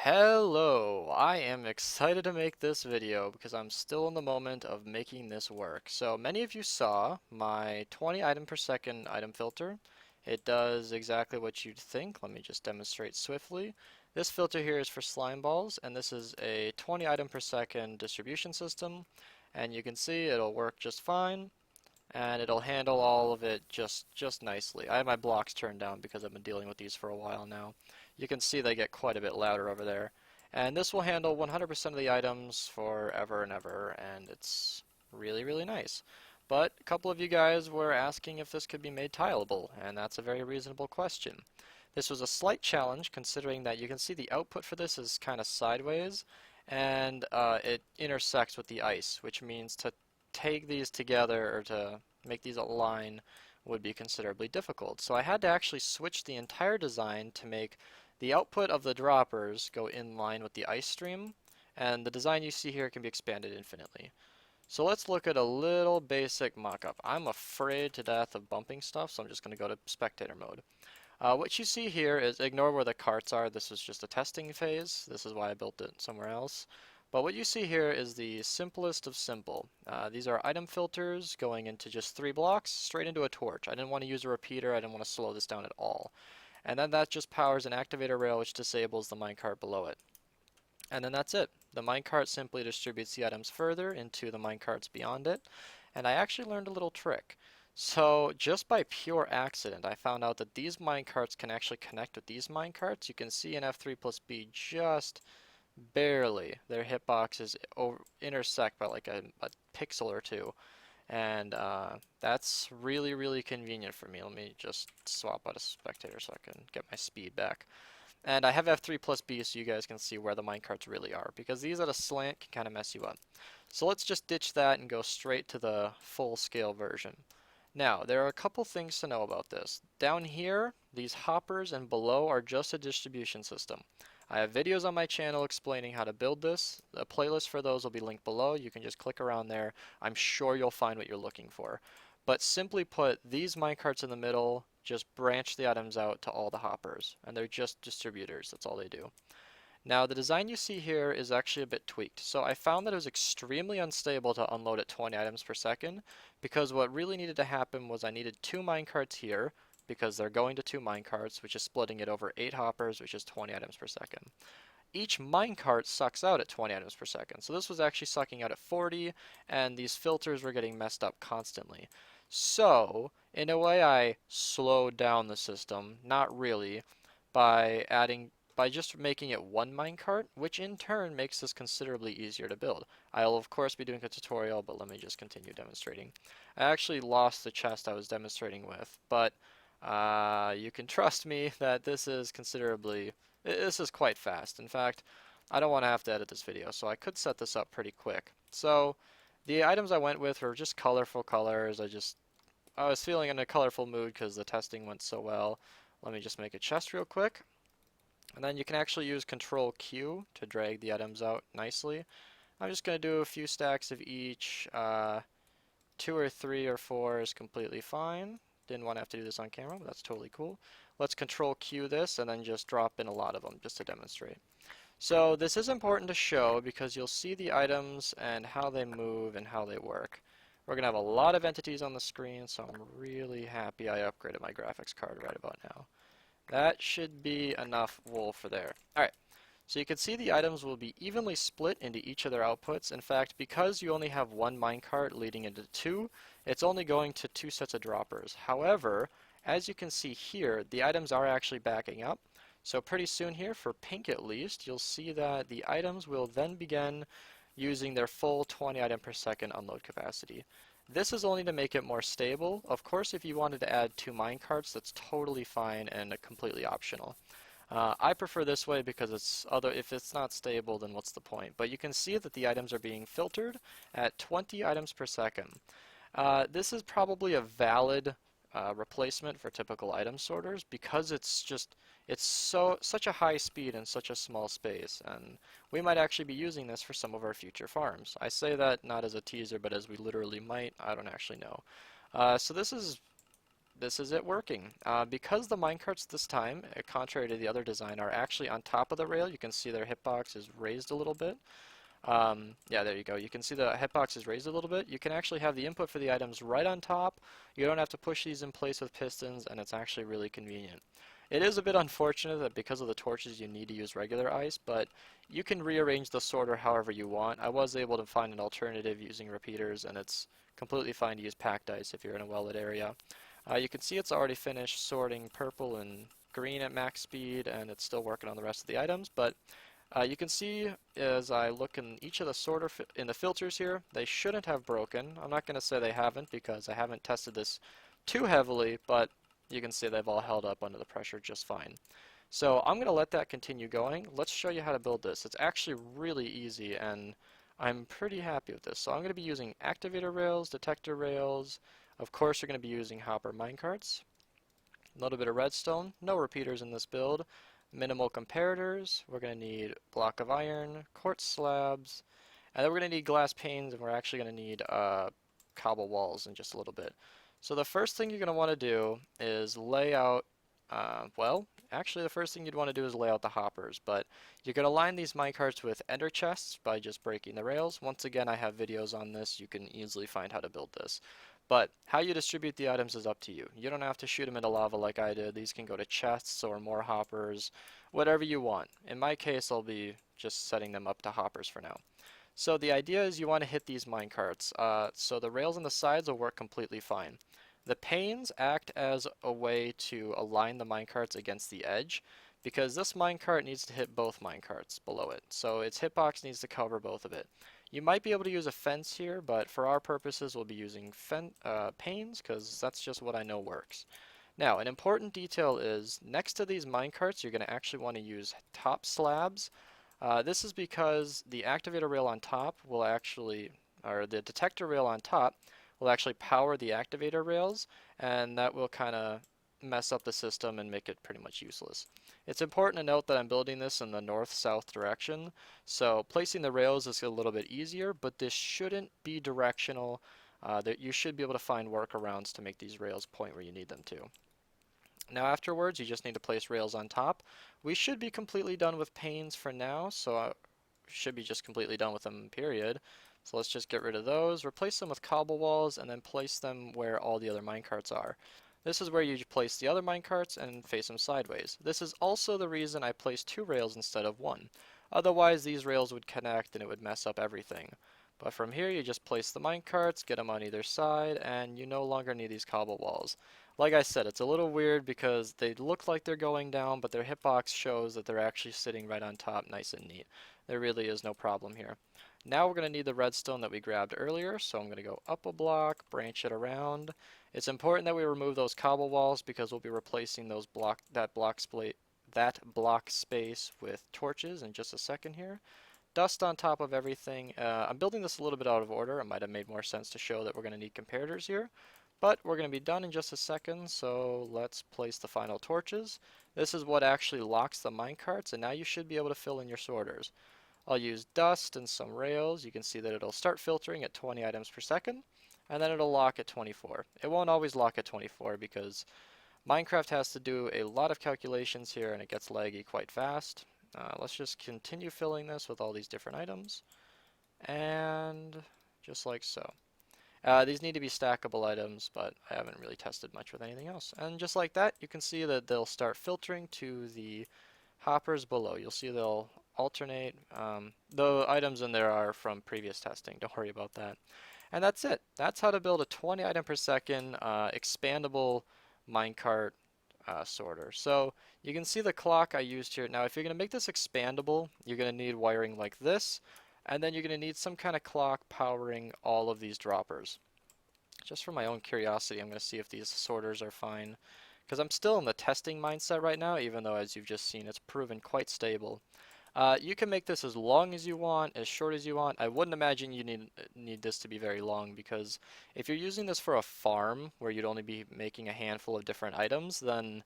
Hello! I am excited to make this video because I'm still in the moment of making this work. So many of you saw my 20 item per second item filter. It does exactly what you'd think. Let me just demonstrate swiftly. This filter here is for slime balls, and this is a 20 item per second distribution system. And you can see it'll work just fine, and it'll handle all of it just nicely. I have my blocks turned down because I've been dealing with these for a while now. You can see they get quite a bit louder over there. And this will handle 100% of the items forever and ever, and it's really nice. But a couple of you guys were asking if this could be made tileable, and that's a very reasonable question. This was a slight challenge considering that you can see the output for this is kind of sideways, and it intersects with the ice, which means to take these together or to make these align would be considerably difficult. So I had to actually switch the entire design to make the output of the droppers go in line with the ice stream, and the design you see here can be expanded infinitely. So let's look at a little basic mock-up. I'm afraid to death of bumping stuff, so I'm just going to go to spectator mode. What you see here is, ignore where the carts are, this is just a testing phase, this is why I built it somewhere else. But what you see here is the simplest of simple. These are item filters going into just 3 blocks, straight into a torch. I didn't want to use a repeater, I didn't want to slow this down at all. And then that just powers an activator rail which disables the minecart below it. And then that's it. The minecart simply distributes the items further into the minecarts beyond it. And I actually learned a little trick. So just by pure accident, I found out that these minecarts can actually connect with these minecarts. You can see in F3 plus B just barely. Their hitboxes intersect by like a pixel or two. And that's really convenient for me. Let me just swap out a spectator so I can get my speed back. And I have F3 plus B so you guys can see where the minecarts really are, because these at a slant can kind of mess you up. So let's just ditch that and go straight to the full scale version. Now, there are a couple things to know about this. Down here, these hoppers and below are just a distribution system. I have videos on my channel explaining how to build this. The playlist for those will be linked below. You can just click around there. I'm sure you'll find what you're looking for. But simply put, these minecarts in the middle just branch the items out to all the hoppers, and they're just distributors. That's all they do. Now, the design you see here is actually a bit tweaked. So I found that it was extremely unstable to unload at 20 items per second, because what really needed to happen was I needed 2 minecarts here, because they're going to 2 minecarts, which is splitting it over 8 hoppers, which is 20 items per second. Each minecart sucks out at 20 items per second. So this was actually sucking out at 40, and these filters were getting messed up constantly. So, in a way, I slowed down the system, not really, by just making it 1 minecart, which in turn makes this considerably easier to build. I'll of course be doing a tutorial, but let me just continue demonstrating. I actually lost the chest I was demonstrating with, but you can trust me that this is quite fast. In fact, I don't want to have to edit this video, so I could set this up pretty quick. So the items I went with were just colorful colors. I was feeling in a colorful mood because the testing went so well. Let me just make a chest real quick. And then you can actually use Control Q to drag the items out nicely. I'm just going to do a few stacks of each. 2 or 3 or 4 is completely fine. Didn't want to have to do this on camera, but that's totally cool. Let's Control Q this and then just drop in a lot of them just to demonstrate. So this is important to show because you'll see the items and how they move and how they work. We're going to have a lot of entities on the screen, so I'm really happy I upgraded my graphics card right about now. That should be enough wool for there. Alright, so you can see the items will be evenly split into each of their outputs. In fact, because you only have 1 minecart leading into 2, it's only going to 2 sets of droppers. However, as you can see here, the items are actually backing up. So pretty soon here, for pink at least, you'll see that the items will then begin using their full 20 item per second unload capacity. This is only to make it more stable. Of course, if you wanted to add 2 minecarts, that's totally fine and completely optional. I prefer this way because if it's not stable, then what's the point? But you can see that the items are being filtered at 20 items per second. This is probably a valid replacement for typical item sorters because it's such a high speed in such a small space, and we might actually be using this for some of our future farms. I say that not as a teaser, but as we literally might. I don't actually know. So this is this is it working. Because the minecarts this time, contrary to the other design, are actually on top of the rail, you can see their hitbox is raised a little bit. Yeah, there you go. You can see the hitbox is raised a little bit. You can actually have the input for the items right on top. You don't have to push these in place with pistons, and it's actually really convenient. It is a bit unfortunate that because of the torches you need to use regular ice, but you can rearrange the sorter however you want. I was able to find an alternative using repeaters, and it's completely fine to use packed ice if you're in a well-lit area. You can see it's already finished sorting purple and green at max speed, and it's still working on the rest of the items, but you can see as I look in each of the sorter in the filters here, they shouldn't have broken. I'm not going to say they haven't because I haven't tested this too heavily, but you can see they've all held up under the pressure just fine. So I'm going to let that continue going. Let's show you how to build this. It's actually really easy, and I'm pretty happy with this. So I'm going to be using activator rails, detector rails. Of course, you're going to be using hopper minecarts. A little bit of redstone. No repeaters in this build. Minimal comparators. We're going to need block of iron, quartz slabs, and then we're going to need glass panes, and we're actually going to need cobble walls in just a little bit. So the first thing you're going to want to do is lay out, well, actually the first thing you'd want to do is lay out the hoppers, but you're going to line these minecarts with ender chests by just breaking the rails. Once again, I have videos on this. You can easily find how to build this. But how you distribute the items is up to you. You don't have to shoot them into lava like I did. These can go to chests or more hoppers, whatever you want. In my case, I'll be just setting them up to hoppers for now. So the idea is you want to hit these minecarts. So the rails on the sides will work completely fine. The panes act as a way to align the minecarts against the edge, because this minecart needs to hit both minecarts below it. So its hitbox needs to cover both of it. You might be able to use a fence here, but for our purposes we'll be using panes, because that's just what I know works. Now, an important detail is next to these minecarts you're going to actually want to use top slabs. This is because the activator rail on top will actually, or the detector rail on top will actually power the activator rails, and that will kind of mess up the system and make it pretty much useless. It's important to note that I'm building this in the north-south direction, so placing the rails is a little bit easier, but this shouldn't be directional. That you should be able to find workarounds to make these rails point where you need them to. Now afterwards, you just need to place rails on top. We should be completely done with panes for now, so I should be just completely done with them, period. So let's just get rid of those, replace them with cobble walls, and then place them where all the other minecarts are. This is where you place the other minecarts and face them sideways. This is also the reason I placed 2 rails instead of 1. Otherwise these rails would connect and it would mess up everything. But from here you just place the minecarts, get them on either side, and you no longer need these cobble walls. Like I said, it's a little weird because they look like they're going down, but their hitbox shows that they're actually sitting right on top nice and neat. There really is no problem here. Now we're going to need the redstone that we grabbed earlier, so I'm going to go up a block, branch it around. It's important that we remove those cobble walls because we'll be replacing those that block space with torches in just a second here. Dust on top of everything. I'm building this a little bit out of order. It might have made more sense to show that we're going to need comparators here. But we're going to be done in just a second, so let's place the final torches. This is what actually locks the minecarts, and now you should be able to fill in your sorters. I'll use dust and some rails. You can see that it'll start filtering at 20 items per second, and then it'll lock at 24. It won't always lock at 24 because Minecraft has to do a lot of calculations here and it gets laggy quite fast. Let's just continue filling this with all these different items, and just like so. These need to be stackable items, but I haven't really tested much with anything else. And just like that, you can see that they'll start filtering to the hoppers below. You'll see they'll alternate. The items in there are from previous testing. Don't worry about that. And that's it. That's how to build a 20 item per second expandable minecart sorter. So you can see the clock I used here. Now if you're going to make this expandable, you're going to need wiring like this, and then you're going to need some kind of clock powering all of these droppers. Just for my own curiosity, I'm going to see if these sorters are fine, because I'm still in the testing mindset right now, even though as you've just seen it's proven quite stable. You can make this as long as you want, as short as you want. I wouldn't imagine you need this to be very long, because if you're using this for a farm where you'd only be making a handful of different items, then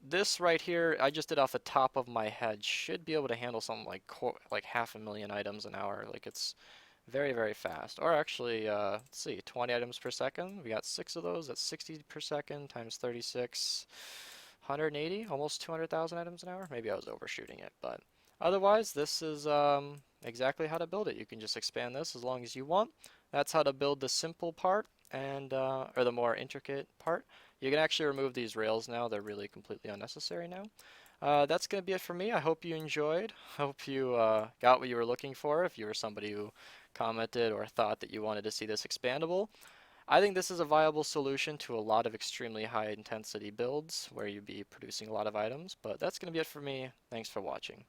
this right here, I just did off the top of my head, should be able to handle something like 500,000 items an hour. Like it's Very, very fast. Or actually, let's see, 20 items per second. We got 6 of those. That's 60 per second times 36. 180, almost 200,000 items an hour. Maybe I was overshooting it, but otherwise, this is exactly how to build it. You can just expand this as long as you want. That's how to build the simple part and or the more intricate part. You can actually remove these rails now. They're really completely unnecessary now. That's going to be it for me. I hope you enjoyed. Hope you got what you were looking for if you were somebody who commented or thought that you wanted to see this expandable. I think this is a viable solution to a lot of extremely high intensity builds where you'd be producing a lot of items, but that's going to be it for me. Thanks for watching.